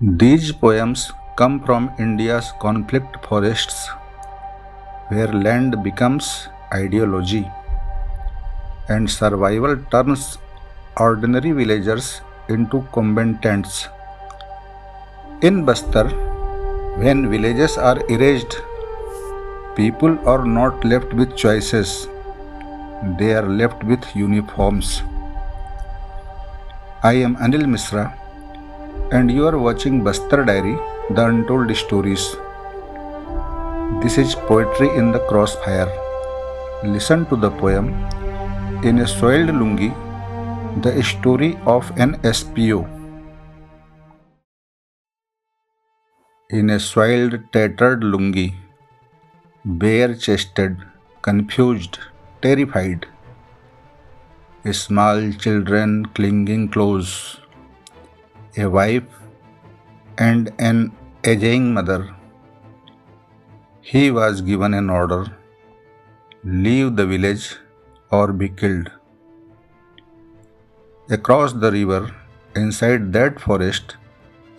These poems come from India's conflict forests, where land becomes ideology and survival turns ordinary villagers into combatants. In Bastar, when villages are erased, people are not left with choices, they are left with uniforms. I am Anil Mishra, and you are watching Bastar Diary, the Untold Stories. This is poetry in the crossfire. Listen to the poem In a Soiled Lungi, the story of an SPO. In a soiled, tattered lungi, bare chested, confused, terrified, small children clinging close, a wife and an aging mother. He was given an order: leave the village or be killed. Across the river, inside that forest,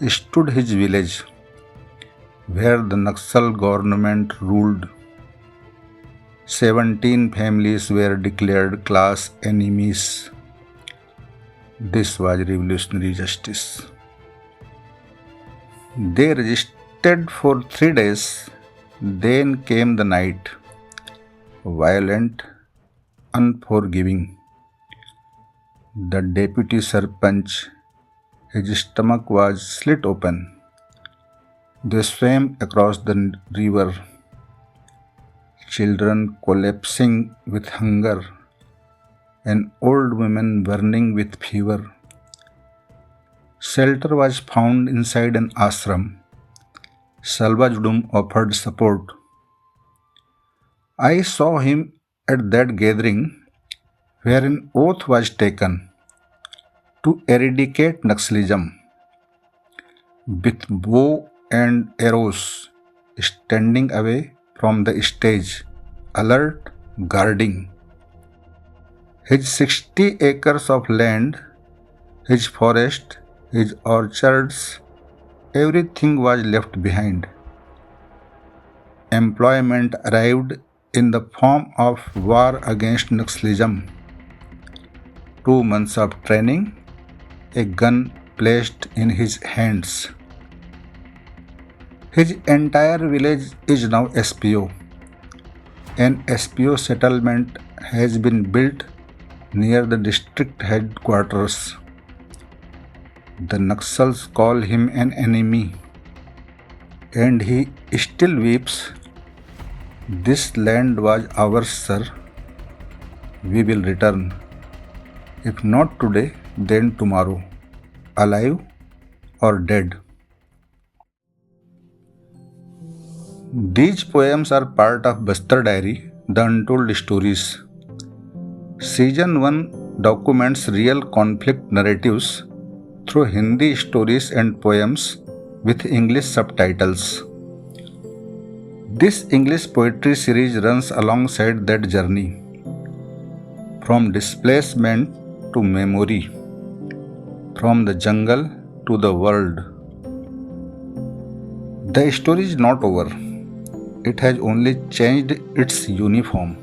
stood his village, where the Naxal government ruled. 17 families were declared class enemies. This was revolutionary justice. They resisted for 3 days. Then came the night, violent, unforgiving. The deputy Sarpanch, his stomach was slit open. They swam across the river, children collapsing with hunger, and old women burning with fever. Shelter was found inside an ashram. Salwa Judum offered support. I saw him at that gathering where an oath was taken to eradicate Naxalism. With bow and arrows, standing away from the stage, alert, guarding. His 60 acres of land, his forest, his orchards, everything was left behind. Employment arrived in the form of war against Naxalism. 2 months of training, a gun placed in his hands. His entire village is now SPO. An SPO settlement has been built near the district headquarters. The Naxals call him an enemy, and he still weeps. This land was ours, sir. We will return. If not today, then tomorrow, alive or dead. These poems are part of Bastar Diary, the Untold Stories. Season 1 documents real conflict narratives through Hindi stories and poems with English subtitles. This English poetry series runs alongside that journey, from displacement to memory, from the jungle to the world. The story is not over. It has only changed its uniform.